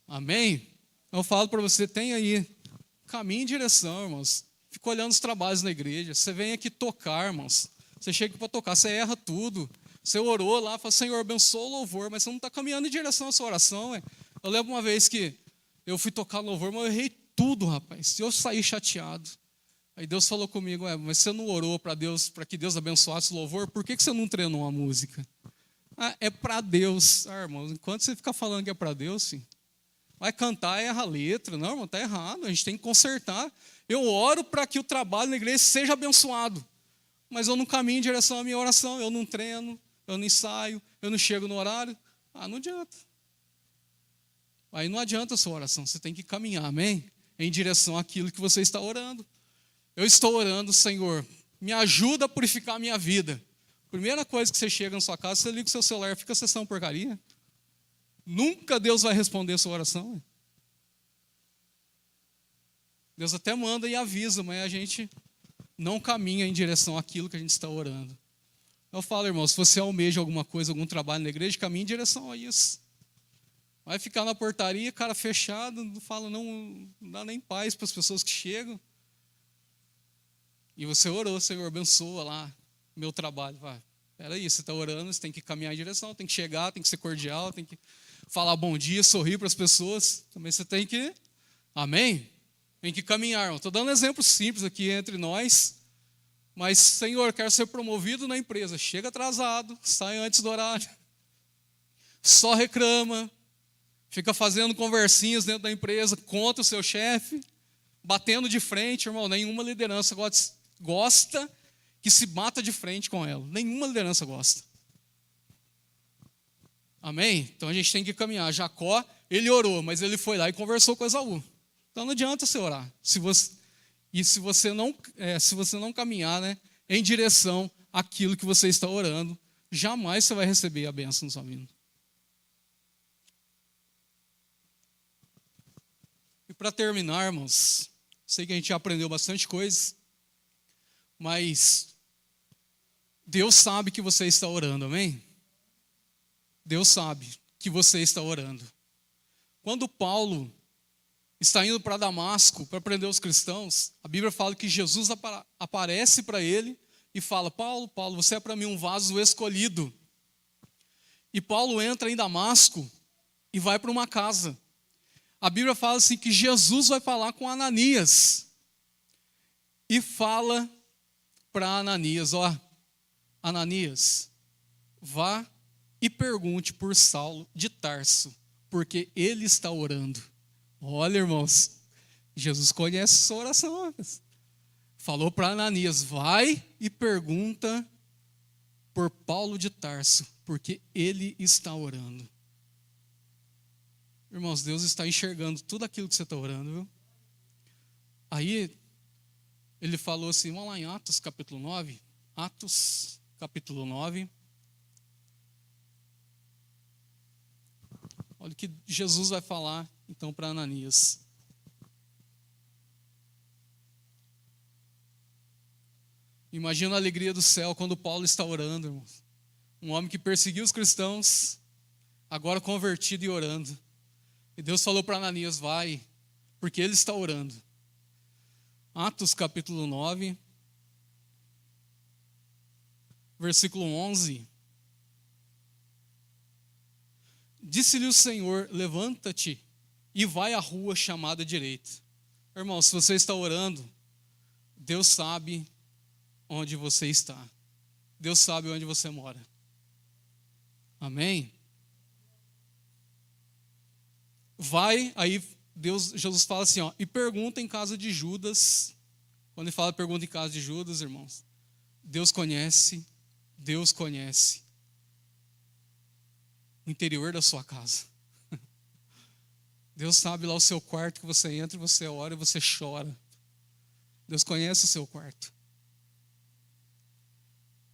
Amém? Eu falo para você, tem aí caminho em direção, irmãos. Fica olhando os trabalhos na igreja. Você vem aqui tocar, irmãos. Você chega para tocar, você erra tudo. Você orou lá, fala, Senhor, abençoa o louvor, mas você não está caminhando em direção à sua oração. Eu lembro uma vez que eu fui tocar louvor, mas eu errei tudo, rapaz. Eu saí chateado. Aí Deus falou comigo, mas você não orou para Deus, para que Deus abençoasse o louvor? Por que você não treinou a música? Ah, é para Deus. Ah, irmão, enquanto você ficar falando que é para Deus, sim. Vai cantar, erra a letra. Não, irmão, está errado. A gente tem que consertar. Eu oro para que o trabalho na igreja seja abençoado. Mas eu não caminho em direção à minha oração. Eu não treino, eu não ensaio, eu não chego no horário. Ah, não adianta. Aí não adianta a sua oração. Você tem que caminhar, amém? Em direção àquilo que você está orando. Eu estou orando, Senhor, me ajuda a purificar a minha vida. Primeira coisa que você chega na sua casa, você liga o seu celular, fica acessando porcaria. Nunca Deus vai responder a sua oração. Deus até manda e avisa, mas a gente não caminha em direção àquilo que a gente está orando. Eu falo, irmão, se você almeja alguma coisa, algum trabalho na igreja, caminhe em direção a isso. Vai ficar na portaria, cara fechado, não fala, não dá nem paz para as pessoas que chegam. E você orou, Senhor, abençoa lá meu trabalho. Peraí, você está orando, você tem que caminhar em direção, tem que chegar, tem que ser cordial, tem que falar bom dia, sorrir para as pessoas. Também você tem que, amém? Tem que caminhar. Estou dando um exemplo simples aqui entre nós. Mas, Senhor, quero ser promovido na empresa. Chega atrasado, sai antes do horário. Só reclama. Fica fazendo conversinhas dentro da empresa contra o seu chefe. Batendo de frente, irmão. Nenhuma liderança gosta que se bata de frente com ela. Nenhuma liderança gosta. Amém? Então a gente tem que caminhar. Jacó, ele orou, mas ele foi lá e conversou com Esaú. Então não adianta você orar. Se você não caminhar, né, em direção àquilo que você está orando, jamais você vai receber a bênção na sua vida. E para terminar, irmãos, sei que a gente já aprendeu bastante coisa, mas Deus sabe que você está orando, amém? Deus sabe que você está orando. Quando Paulo está indo para Damasco para prender os cristãos, a Bíblia fala que Jesus aparece para ele e fala, Paulo, você é para mim um vaso escolhido. E Paulo entra em Damasco e vai para uma casa. A Bíblia fala assim que Jesus vai falar com Ananias. E fala para Ananias, Ananias, vá e pergunte por Saulo de Tarso, porque ele está orando. Olha, irmãos, Jesus conhece sua oração. Falou para Ananias, vai e pergunta por Paulo de Tarso, porque ele está orando. Irmãos, Deus está enxergando tudo aquilo que você está orando, viu? Aí, ele falou assim, vamos lá em Atos capítulo 9. Atos capítulo 9. Olha o que Jesus vai falar, então, para Ananias. Imagina a alegria do céu quando Paulo está orando, irmãos. Um homem que perseguiu os cristãos, agora convertido e orando. E Deus falou para Ananias, vai, porque ele está orando. Atos capítulo 9, versículo 11. Disse-lhe o Senhor, levanta-te e vai à rua chamada direita. Irmão, se você está orando, Deus sabe onde você está. Deus sabe onde você mora. Amém? Vai, aí Jesus fala assim, e pergunta em casa de Judas. Quando ele fala pergunta em casa de Judas, irmãos, Deus conhece o interior da sua casa. Deus sabe lá o seu quarto que você entra, você ora e você chora. Deus conhece o seu quarto.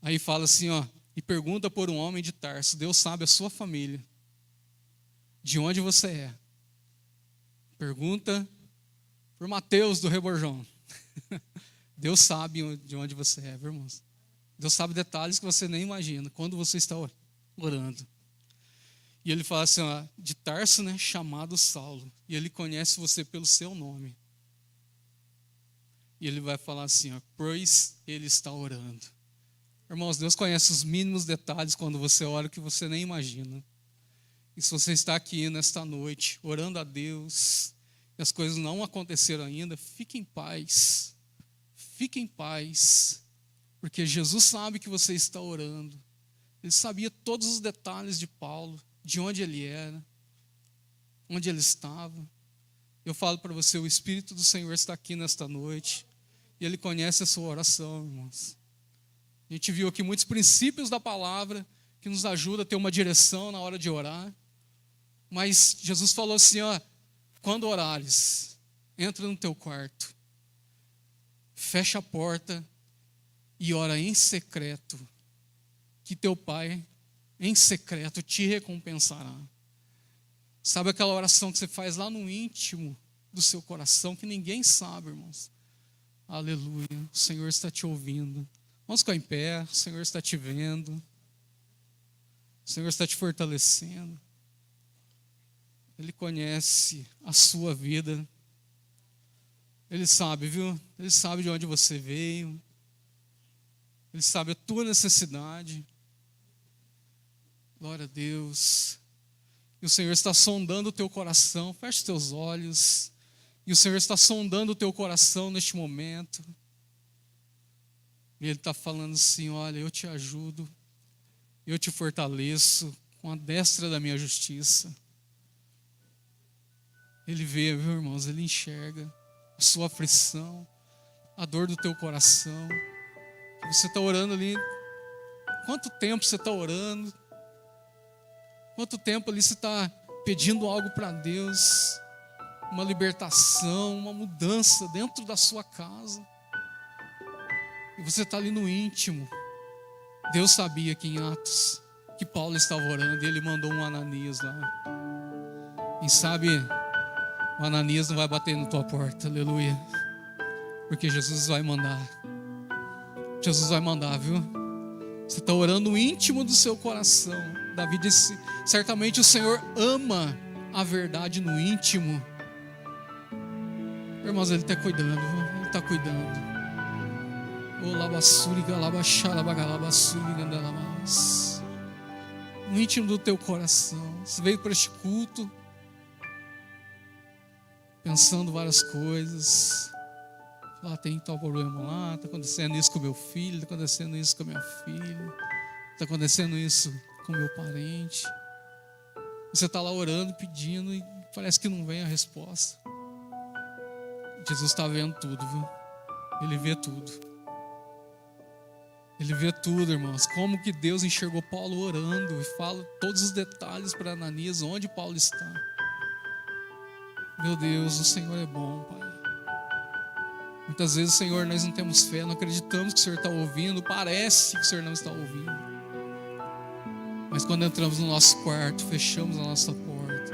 Aí fala assim, e pergunta por um homem de Tarso. Deus sabe a sua família. de onde você é. Pergunta por Mateus do Reborjão. Deus sabe de onde você é, viu, irmãos? Deus sabe detalhes que você nem imagina quando você está orando. E ele fala assim, ó, de Tarso, né, chamado Saulo. E ele conhece você pelo seu nome. E ele vai falar assim, ó, pois ele está orando. Irmãos, Deus conhece os mínimos detalhes quando você ora que você nem imagina. E se você está aqui nesta noite, orando a Deus, e as coisas não aconteceram ainda, fique em paz. Fique em paz. Porque Jesus sabe que você está orando. Ele sabia todos os detalhes de Paulo, de onde ele era, onde ele estava. Eu falo para você, o Espírito do Senhor está aqui nesta noite. E Ele conhece a sua oração, irmãos. A gente viu aqui muitos princípios da palavra que nos ajudam a ter uma direção na hora de orar. Mas Jesus falou assim, ó, quando orares, entra no teu quarto, fecha a porta e ora em secreto, que teu Pai, em secreto, te recompensará. Sabe aquela oração que você faz lá no íntimo do seu coração, que ninguém sabe, irmãos? Aleluia, o Senhor está te ouvindo. Vamos ficar em pé, o Senhor está te vendo. O Senhor está te fortalecendo. Ele conhece a sua vida. Ele sabe, viu? Ele sabe de onde você veio. Ele sabe a tua necessidade. Glória a Deus. E o Senhor está sondando o teu coração. Feche os teus olhos. E o Senhor está sondando o teu coração neste momento. E Ele está falando assim, olha, eu te ajudo. Eu te fortaleço com a destra da minha justiça. Ele vê, viu, irmãos? Ele enxerga a sua aflição, a dor do teu coração. Você está orando ali. Quanto tempo você está orando? Quanto tempo ali você está pedindo algo para Deus? Uma libertação, uma mudança dentro da sua casa. E você está ali no íntimo. Deus sabia que em Atos, que Paulo estava orando, e ele mandou um Ananias lá. E sabe, o Ananias não vai bater na tua porta, aleluia. Porque Jesus vai mandar. Jesus vai mandar, viu? Você está orando no íntimo do seu coração. Davi disse, certamente o Senhor ama a verdade no íntimo. Irmãos, Ele está cuidando, viu? Ele está cuidando. No íntimo do teu coração. Você veio para este culto pensando várias coisas. Lá tem tal problema lá, está acontecendo isso com meu filho, está acontecendo isso com a minha filha, está acontecendo isso com meu parente. Você está lá orando, pedindo e parece que não vem a resposta. Jesus está vendo tudo, viu? Ele vê tudo. Ele vê tudo, irmãos. Como que Deus enxergou Paulo orando e fala todos os detalhes para Ananias, onde Paulo está. Meu Deus, o Senhor é bom, Pai. Muitas vezes, Senhor, nós não temos fé, não acreditamos que o Senhor está ouvindo, parece que o Senhor não está ouvindo. Mas quando entramos no nosso quarto, fechamos a nossa porta,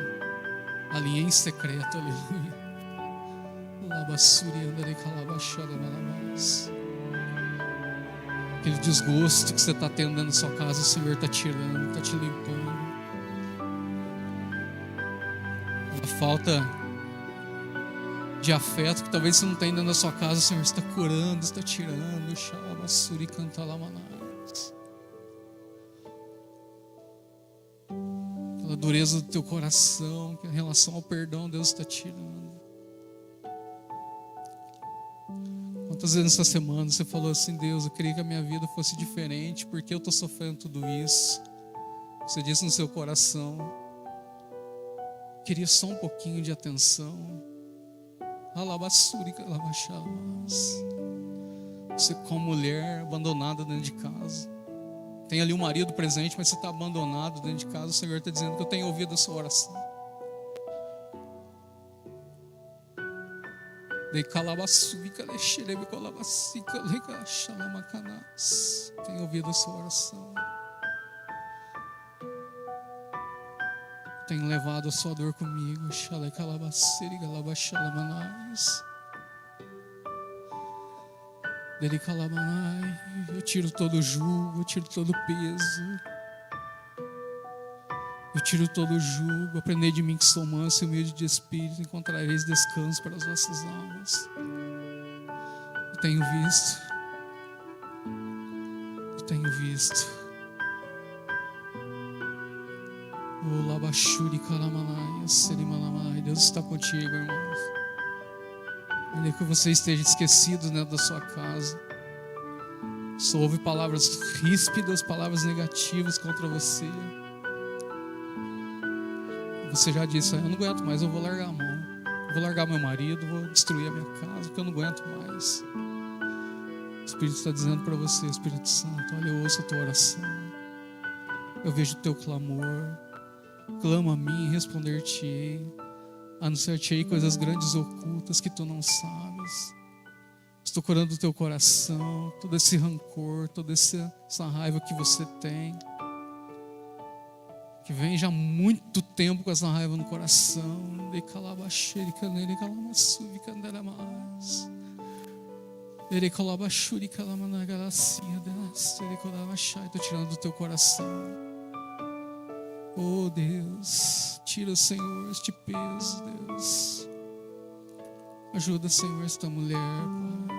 ali em secreto, aleluia. Aquele desgosto que você está tendo dentro da sua casa, o Senhor está tirando, está te limpando. A falta de afeto que talvez você não tenha dentro da sua casa, o Senhor está curando, está tirando. Xalabassuri cantalamanás. Aquela dureza do teu coração, que em relação ao perdão Deus está tirando. Quantas vezes nessa semana você falou assim, Deus, eu queria que a minha vida fosse diferente, porque eu estou sofrendo tudo isso. Você disse no seu coração, queria só um pouquinho de atenção. Você como mulher abandonada dentro de casa, tem ali um marido presente, mas você está abandonado dentro de casa. O Senhor está dizendo que eu tenho ouvido a sua oração. Tenho ouvido a sua oração. Tenho levado a sua dor comigo. Xalecalabaceri galabaxalamanais. Delicalamanai. Eu tiro todo o jugo, eu tiro todo o peso. Eu tiro todo o jugo. Aprendei de mim que sou manso e humilde de espírito. Encontrareis descanso para as vossas almas. Eu tenho visto. Eu tenho visto. O labachuri kalamanai, serimalamai. Deus está contigo, irmãos. Ainda que você esteja esquecido dentro da sua casa. Só ouve palavras ríspidas, palavras negativas contra você. Você já disse, eu não aguento mais, eu vou largar a mão. Eu vou largar meu marido, vou destruir a minha casa, porque eu não aguento mais. O Espírito está dizendo para você, Espírito Santo, olha, eu ouço a tua oração. Eu vejo o teu clamor. Clama a mim e responder-te-ei. Anunciar-te-ei coisas grandes e ocultas que tu não sabes. Estou curando o teu coração, todo esse rancor, toda essa raiva que você tem. Que vem já há muito tempo com essa raiva no coração. Estou tirando do teu coração. Oh Deus, tira, Senhor, este peso, Deus. Ajuda, Senhor, esta mulher, Pai.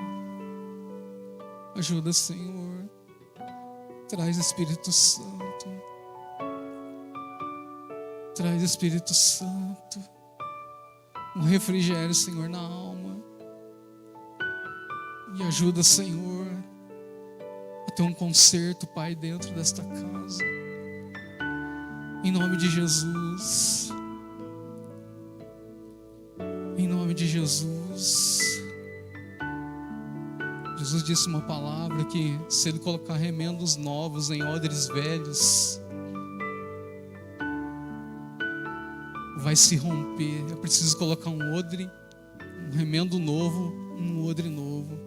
Ajuda, Senhor. Traz Espírito Santo. Traz Espírito Santo. Um refrigério, Senhor, na alma. E ajuda, Senhor, a ter um conserto, Pai, dentro desta casa. Em nome de Jesus. Em nome de Jesus. Jesus disse uma palavra que se Ele colocar remendos novos em odres velhos, vai se romper. É preciso colocar um odre, um remendo novo, um odre novo.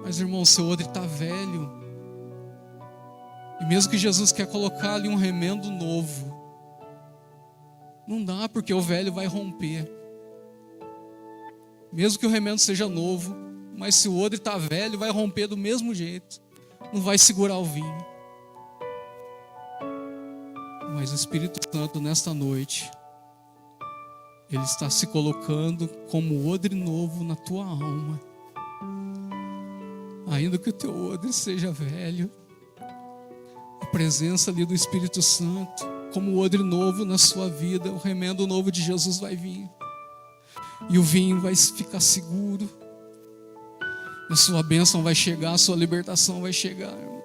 Mas, irmão, seu odre está velho. E mesmo que Jesus quer colocar ali um remendo novo, não dá, porque o velho vai romper. Mesmo que o remendo seja novo, mas se o odre está velho, vai romper do mesmo jeito. Não vai segurar o vinho. Mas o Espírito Santo, nesta noite, Ele está se colocando como odre novo na tua alma. Ainda que o teu odre seja velho, a presença ali do Espírito Santo, como odre novo na sua vida, o remendo novo de Jesus vai vir. E o vinho vai ficar seguro. A sua bênção vai chegar, a sua libertação vai chegar, irmãos.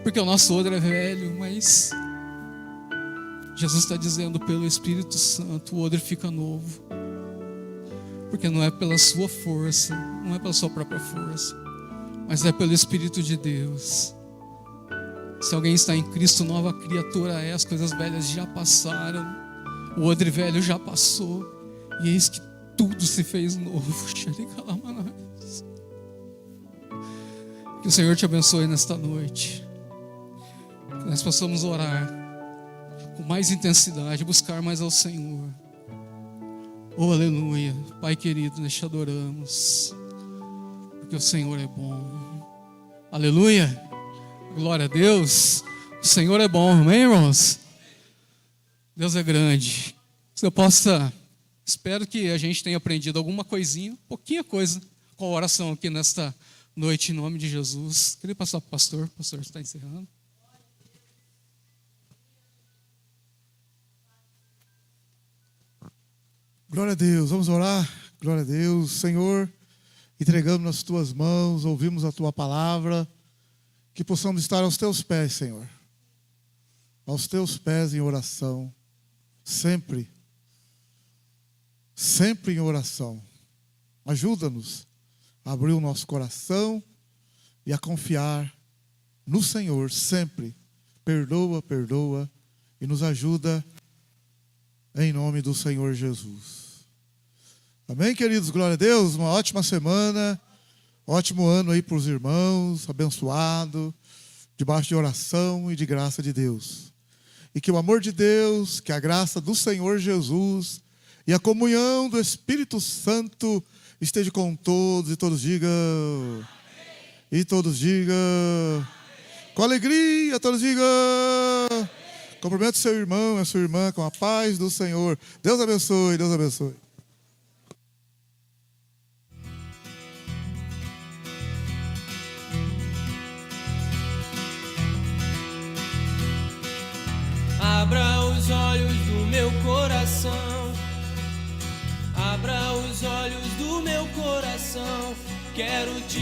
Porque o nosso odre é velho, mas Jesus está dizendo pelo Espírito Santo, o odre fica novo. Porque não é pela sua força, não é pela sua própria força, mas é pelo Espírito de Deus. Se alguém está em Cristo, nova criatura é, as coisas velhas já passaram, o odre velho já passou, e eis que tudo se fez novo. Que o Senhor te abençoe nesta noite. Que nós possamos orar com mais intensidade, buscar mais ao Senhor. Oh, aleluia. Pai querido, nós te adoramos, porque o Senhor é bom. Aleluia. Glória a Deus. O Senhor é bom, amém, irmãos? Deus é grande. Se eu possa, espero que a gente tenha aprendido alguma coisinha, pouquinha coisa, com a oração aqui nesta noite, em nome de Jesus. Queria passar para o pastor está encerrando. Glória a Deus, vamos orar. Glória a Deus. Senhor, entregamos nas tuas mãos, ouvimos a tua palavra, que possamos estar aos teus pés, Senhor, aos teus pés em oração, sempre em oração. Ajuda-nos a abrir o nosso coração e a confiar no Senhor sempre. Perdoa e nos ajuda em nome do Senhor Jesus. Amém, queridos? Glória a Deus. Uma ótima semana, ótimo ano aí para os irmãos, abençoado, debaixo de oração e de graça de Deus. e que o amor de Deus, que a graça do Senhor Jesus e a comunhão do Espírito Santo esteja com todos, e todos digam, e todos digam, com alegria, todos digam. Cumprimento seu irmão e a sua irmã com a paz do Senhor. Deus abençoe, Deus abençoe. Abra os olhos do meu coração, abra os olhos do meu coração, quero te